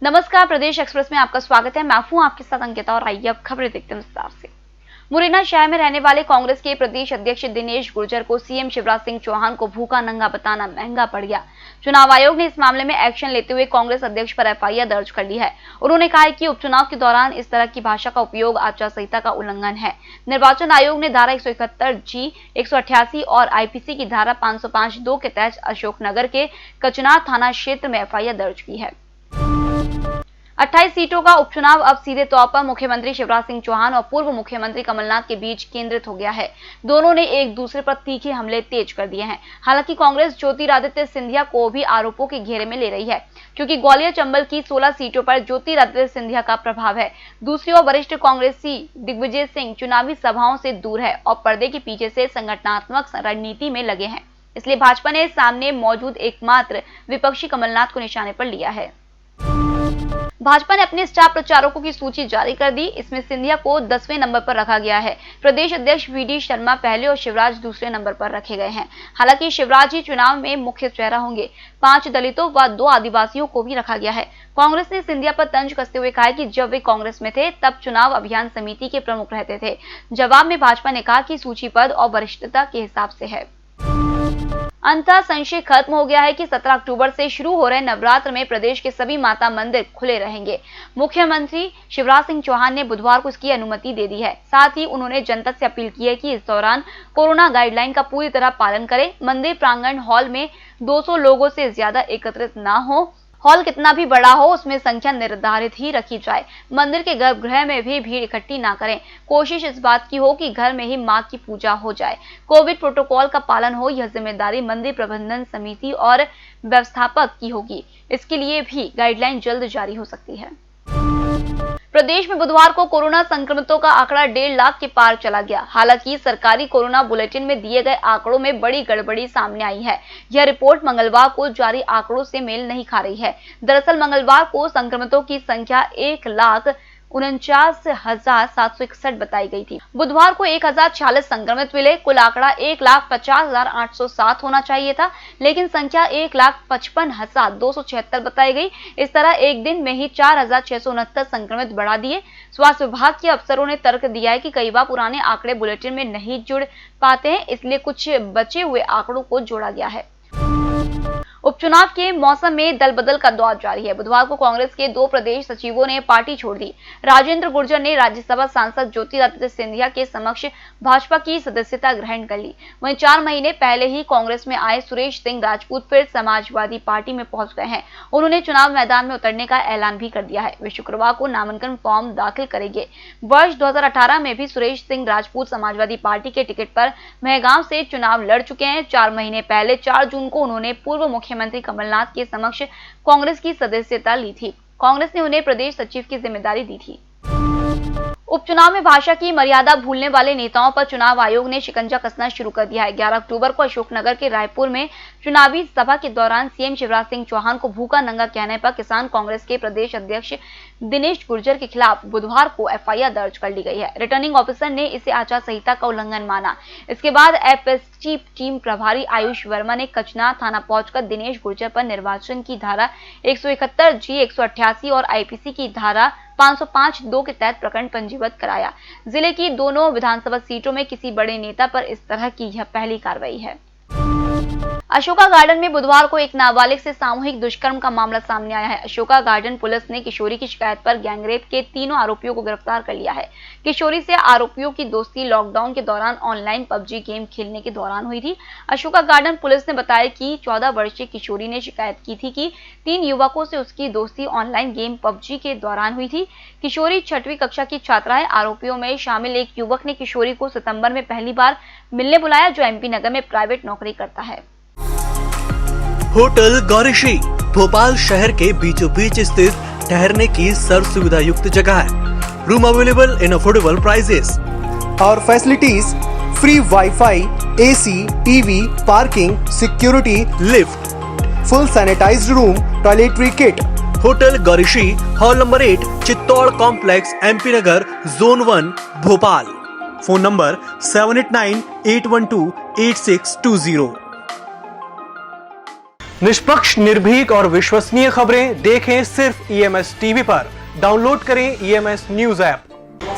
नमस्कार, प्रदेश एक्सप्रेस में आपका स्वागत है। मैं हूं आपके साथ अंकिता और आइए अब खबरें देखते हैं विस्तार से। मुरैना शहर में रहने वाले कांग्रेस के प्रदेश अध्यक्ष दिनेश गुर्जर को सीएम शिवराज सिंह चौहान को भूखा नंगा बताना महंगा पड़ गया। चुनाव आयोग ने इस मामले में एक्शन लेते हुए कांग्रेस अध्यक्ष पर एफआईआर दर्ज कर ली है। उन्होंने कहा है कि उपचुनाव के दौरान इस तरह की भाषा का उपयोग आचार संहिता का उल्लंघन है। निर्वाचन आयोग ने धारा 171G, 188 और आईपीसी की धारा 505(2) के तहत अशोकनगर के कचनार थाना क्षेत्र में एफआईआर दर्ज की है। 28 सीटों का उपचुनाव अब सीधे तौर पर मुख्यमंत्री शिवराज सिंह चौहान और पूर्व मुख्यमंत्री कमलनाथ के बीच केंद्रित हो गया है। दोनों ने एक दूसरे पर तीखे हमले तेज कर दिए हैं। हालांकि कांग्रेस ज्योतिरादित्य सिंधिया को भी आरोपों के घेरे में ले रही है, क्योंकि ग्वालियर चंबल की 16 सीटों पर ज्योतिरादित्य सिंधिया का प्रभाव है। दूसरी ओर वरिष्ठ कांग्रेसी दिग्विजय सिंह चुनावी सभाओं से दूर है और पर्दे के पीछे से संगठनात्मक रणनीति में लगे हैं। इसलिए भाजपा ने सामने मौजूद एकमात्र विपक्षी कमलनाथ को निशाने पर लिया है। भाजपा ने अपने स्टार प्रचारकों की सूची जारी कर दी। इसमें सिंधिया को 10वें नंबर पर रखा गया है। प्रदेश अध्यक्ष वीडी शर्मा पहले और शिवराज दूसरे नंबर पर रखे गए हैं। हालांकि शिवराज ही चुनाव में मुख्य चेहरा होंगे। 5 दलितों व 2 आदिवासियों को भी रखा गया है। कांग्रेस ने सिंधिया पर तंज कसते हुए कहा कि जब वे कांग्रेस में थे तब चुनाव अभियान समिति के प्रमुख रहते थे। जवाब में भाजपा ने कहा कि सूची पद और वरिष्ठता के हिसाब से है। अंततः संशय खत्म हो गया है कि 17 अक्टूबर से शुरू हो रहे नवरात्र में प्रदेश के सभी माता मंदिर खुले रहेंगे। मुख्यमंत्री शिवराज सिंह चौहान ने बुधवार को इसकी अनुमति दे दी है। साथ ही उन्होंने जनता से अपील की है कि इस दौरान कोरोना गाइडलाइन का पूरी तरह पालन करें। मंदिर प्रांगण हॉल में 200 लोगों से ज्यादा एकत्रित न हो। हॉल कितना भी बड़ा हो, उसमें संख्या निर्धारित ही रखी जाए। मंदिर के गर्भगृह में भी भीड़ इकट्ठी ना करें। कोशिश इस बात की हो कि घर में ही मां की पूजा हो जाए। कोविड प्रोटोकॉल का पालन हो, यह जिम्मेदारी मंदिर प्रबंधन समिति और व्यवस्थापक की होगी। इसके लिए भी गाइडलाइन जल्द जारी हो सकती है। प्रदेश में बुधवार को कोरोना संक्रमितों का आंकड़ा 1.5 लाख के पार चला गया। हालांकि सरकारी कोरोना बुलेटिन में दिए गए आंकड़ों में बड़ी गड़बड़ी सामने आई है। यह रिपोर्ट मंगलवार को जारी आंकड़ों से मेल नहीं खा रही है। दरअसल मंगलवार को संक्रमितों की संख्या 1,49,761 बताई गई थी। बुधवार को 1,046 संक्रमित मिले। कुल आंकड़ा 1,50,807 होना चाहिए था, लेकिन संख्या 1,55,276 बताई गई। इस तरह एक दिन में ही 4,669 संक्रमित बढ़ा दिए। स्वास्थ्य विभाग के अफसरों ने तर्क दिया है कि कई बार पुराने आंकड़े बुलेटिन में नहीं जुड़ पाते हैं, इसलिए कुछ बचे हुए आंकड़ों को जोड़ा गया है। उपचुनाव के मौसम में दल बदल का दौर जारी है। बुधवार को कांग्रेस के 2 प्रदेश सचिवों ने पार्टी छोड़ दी। राजेंद्र गुर्जर ने राज्यसभा सांसद ज्योतिरादित्य सिंधिया के समक्ष भाजपा की सदस्यता ग्रहण कर ली। वहीं 4 महीने पहले ही कांग्रेस में आए सुरेश सिंह राजपूत फिर समाजवादी पार्टी में पहुंच गए हैं। उन्होंने चुनाव मैदान में उतरने का ऐलान भी कर दिया है। वे शुक्रवार को नामांकन फॉर्म दाखिल करेंगे। वर्ष 2018 में भी सुरेश सिंह राजपूत समाजवादी पार्टी के टिकट पर मेहगांव से चुनाव लड़ चुके हैं। 4 महीने पहले 4 जून को उन्होंने पूर्व मुख्यमंत्री कमलनाथ के समक्ष कांग्रेस की सदस्यता ली थी। कांग्रेस ने उन्हें प्रदेश सचिव की जिम्मेदारी दी थी। उपचुनाव में भाषा की मर्यादा भूलने वाले नेताओं पर चुनाव आयोग ने शिकंजा कसना शुरू कर दिया है। 11 अक्टूबर को अशोकनगर के रायपुर में चुनावी सभा के दौरान सीएम शिवराज सिंह चौहान को भूखा नंगा कहने पर किसान कांग्रेस के प्रदेश अध्यक्ष दिनेश गुर्जर के खिलाफ बुधवार को एफआईआर दर्ज कर ली गई है। रिटर्निंग ऑफिसर ने इसे आचार संहिता का उल्लंघन माना। इसके बाद एफएसटी टीम प्रभारी आयुष वर्मा ने कचनार थाना पहुंचकर दिनेश गुर्जर पर निर्वाचन की धारा 171G, 188 और आईपीसी की धारा 505(2) के तहत प्रकरण पंजीबद्ध कराया। जिले की दोनों विधानसभा सीटों में किसी बड़े नेता पर इस तरह की यह पहली कार्रवाई है। अशोका गार्डन में बुधवार को एक नाबालिग से सामूहिक दुष्कर्म का मामला सामने आया है। अशोका गार्डन पुलिस ने किशोरी की शिकायत पर गैंगरेप के 3 आरोपियों को गिरफ्तार कर लिया है। किशोरी से आरोपियों की दोस्ती लॉकडाउन के दौरान ऑनलाइन पबजी गेम खेलने के दौरान हुई थी। अशोका गार्डन पुलिस ने बताया कि 14 वर्षीय किशोरी ने शिकायत की थी कि 3 युवकों से उसकी दोस्ती ऑनलाइन गेम पबजी के दौरान हुई थी। किशोरी 6वीं कक्षा की छात्रा है। आरोपियों में शामिल एक युवक ने किशोरी को सितंबर में पहली बार मिलने बुलाया, जो एमपी नगर में प्राइवेट नौकरी करता है। होटल गौरीशी भोपाल शहर के बीचों बीच स्थित ठहरने की सर्व सुविधा युक्त जगह है। Room available in affordable prices और facilities free wifi, AC, TV, parking, security, lift, full sanitised room, toiletry kit. Hotel Gaurishi, hall number 8, Chittor complex, MP Nagar, zone 1, Bhopal. Phone number 7898128620। निष्पक्ष, निर्भीक और विश्वसनीय खबरें देखें सिर्फ ईएमएस टीवी पर। डाउनलोड करें ईएमएस न्यूज ऐप।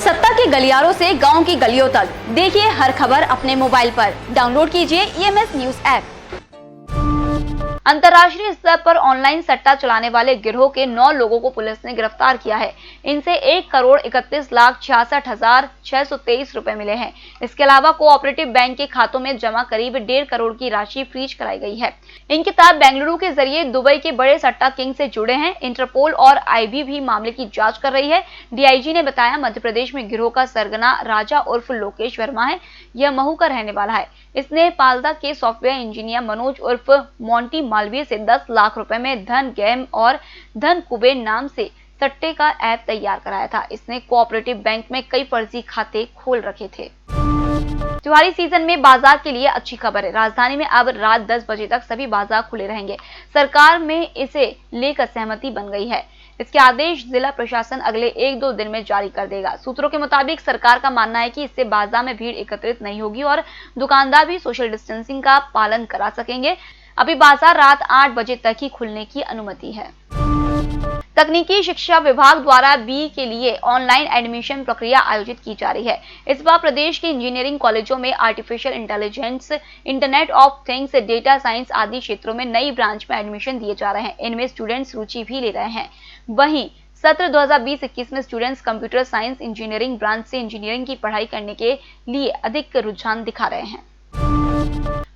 सत्ता के गलियारों से गांव की गलियों तक देखिए हर खबर अपने मोबाइल पर। डाउनलोड कीजिए ईएमएस न्यूज ऐप। अंतर्राष्ट्रीय स्तर पर ऑनलाइन सट्टा चलाने वाले गिरोह के 9 लोगों को पुलिस ने गिरफ्तार किया है। इनसे 1,31,66,623 रुपए मिले हैं। इसके अलावा कोऑपरेटिव बैंक के खातों में जमा करीब 1.5 करोड़ की राशि फ्रीज कराई गई है। इनके तहत बेंगलुरु के जरिए दुबई के बड़े सट्टा किंग से जुड़े हैं। इंटरपोल और आईबी भी मामले की जांच कर रही है। डीआईजी ने बताया, मध्य प्रदेश में गिरोह का सरगना राजा उर्फ लोकेश वर्मा है। यह महू का रहने वाला है। इसने पालदा के सॉफ्टवेयर इंजीनियर मनोज उर्फ मोंटी मालवीय से 10 लाख रुपए में धन गेम और धन कुबेर नाम से सट्टे का ऐप तैयार कराया था। इसने कोऑपरेटिव बैंक में कई फर्जी खाते खोल रखे थे। त्योहारी सीजन में बाजार के लिए अच्छी खबर है। राजधानी में अब रात 10 बजे तक सभी बाजार खुले रहेंगे। सरकार में इसे लेकर सहमति बन गई है। इसके आदेश जिला प्रशासन अगले 1-2 दिन में जारी कर देगा। सूत्रों के मुताबिक सरकार का मानना है कि इससे बाजार में भीड़ एकत्रित नहीं होगी और दुकानदार भी सोशल डिस्टेंसिंग का पालन करा सकेंगे। अभी बाजार रात 8 बजे तक ही खुलने की अनुमति है। तकनीकी शिक्षा विभाग द्वारा बी के लिए ऑनलाइन एडमिशन प्रक्रिया आयोजित की जा रही है। इस बार प्रदेश के इंजीनियरिंग कॉलेजों में artificial intelligence, internet of things, data science आदि क्षेत्रों में नई ब्रांच में एडमिशन दिए जा रहे हैं। इनमें स्टूडेंट्स रुचि भी ले रहे हैं। वहीं सत्र 2020-21 में students computer science engineering branch से इंजीनियरिंग की पढ़ाई करने के लिए अधिक रुझान दिखा रहे हैं।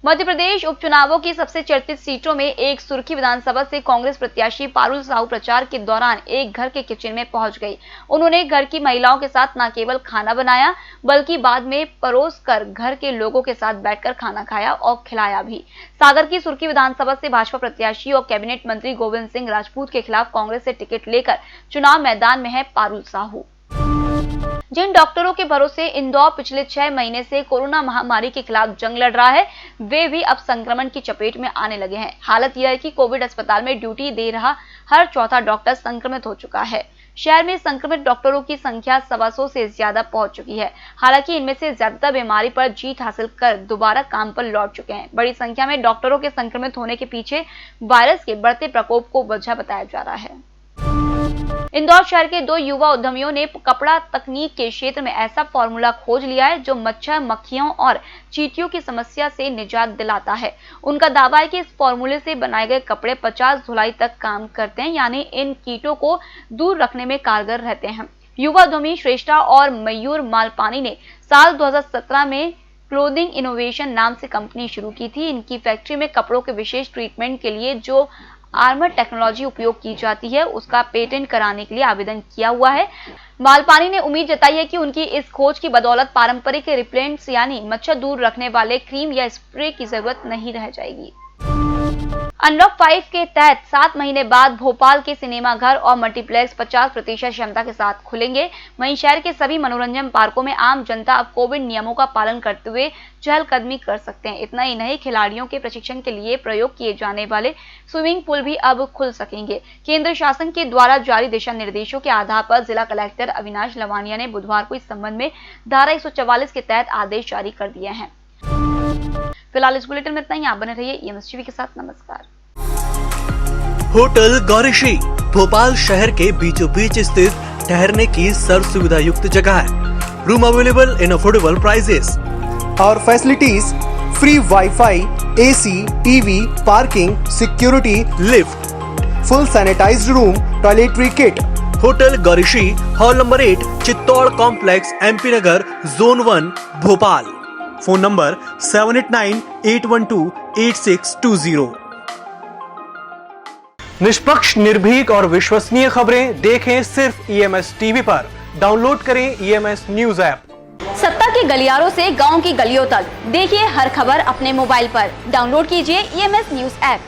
मध्य प्रदेश उपचुनावों की सबसे चर्चित सीटों में एक सुर्खी विधानसभा से कांग्रेस प्रत्याशी पारुल साहू प्रचार के दौरान एक घर के किचन में पहुंच गई। उन्होंने घर की महिलाओं के साथ न केवल खाना बनाया बल्कि बाद में परोसकर घर के लोगों के साथ बैठकर खाना खाया और खिलाया भी। सागर की सुर्खी विधानसभा से भाजपा प्रत्याशी और कैबिनेट मंत्री गोविंद सिंह राजपूत के खिलाफ कांग्रेस से टिकट लेकर चुनाव मैदान में है पारुल साहू। जिन डॉक्टरों के भरोसे इंदौर पिछले 6 महीने से कोरोना महामारी के खिलाफ जंग लड़ रहा है, वे भी अब संक्रमण की चपेट में आने लगे हैं। हालत यह है कि कोविड अस्पताल में ड्यूटी दे रहा हर चौथा डॉक्टर संक्रमित हो चुका है। शहर में संक्रमित डॉक्टरों की संख्या 125 से ज्यादा पहुंच चुकी है। हालांकि इनमें से ज्यादातर बीमारी पर जीत हासिल कर दोबारा काम पर लौट चुके हैं। बड़ी संख्या में डॉक्टरों के संक्रमित होने के पीछे वायरस के बढ़ते प्रकोप को वजह बताया जा रहा है। इंदौर शहर के 2 युवा उद्यमियों ने कपड़ा तकनीक के क्षेत्र में ऐसा फॉर्मूला खोज लिया है जो मच्छर, मक्खियों और चींटियों की समस्या से निजात दिलाता है। उनका दावा है कि इस फॉर्मूले से बनाए गए कपड़े 50 धुलाई तक काम करते हैं, यानी इन कीटों को दूर रखने में कारगर रहते हैं। युवा उद्यमी श्रेष्ठा और मयूर मालपानी ने साल 2017 में क्लोथिंग इनोवेशन नाम से कंपनी शुरू की थी। इनकी फैक्ट्री में कपड़ों के विशेष ट्रीटमेंट के लिए जो आर्मर टेक्नोलॉजी उपयोग की जाती है उसका पेटेंट कराने के लिए आवेदन किया हुआ है। मालपानी ने उम्मीद जताई है कि उनकी इस खोज की बदौलत पारंपरिक रिपेलेंट्स यानी मच्छर दूर रखने वाले क्रीम या स्प्रे की जरूरत नहीं रह जाएगी। अनलॉक 5 के तहत 7 महीने बाद भोपाल के सिनेमा घर और मल्टीप्लेक्स 50% क्षमता के साथ खुलेंगे। वहीं शहर के सभी मनोरंजन पार्कों में आम जनता अब कोविड नियमों का पालन करते हुए चहलकदमी कर सकते हैं। इतना ही नहीं, खिलाड़ियों के प्रशिक्षण के लिए प्रयोग किए जाने वाले स्विमिंग पूल भी अब खुल सकेंगे। केंद्र शासन के द्वारा जारी दिशा निर्देशों के आधार पर जिला कलेक्टर अविनाश लवानिया ने बुधवार को इस संबंध में धारा 144 के तहत आदेश जारी कर दिए हैं। फिलहाल इस बुलेटिन में इतना ही। आप बने रहिए ईएमएस टीवी के साथ। नमस्कार। होटल गौरीश्री भोपाल शहर के बीचों बीच स्थित ठहरने की सर्व सुविधा युक्त जगह है। Room available in affordable prices और facilities free wifi, AC, TV, parking, security, lift, full sanitised room, toiletry kit. Hotel Gaurishree, hall number 8, Chittor complex, MP Nagar, zone 1, Bhopal. Phone number 7898128620। निष्पक्ष, निर्भीक और विश्वसनीय खबरें देखें सिर्फ ईएमएस टीवी पर। डाउनलोड करें ईएमएस न्यूज ऐप। सत्ता के गलियारों से गांव की गलियों तक देखिए हर खबर अपने मोबाइल पर। डाउनलोड कीजिए ईएमएस न्यूज ऐप।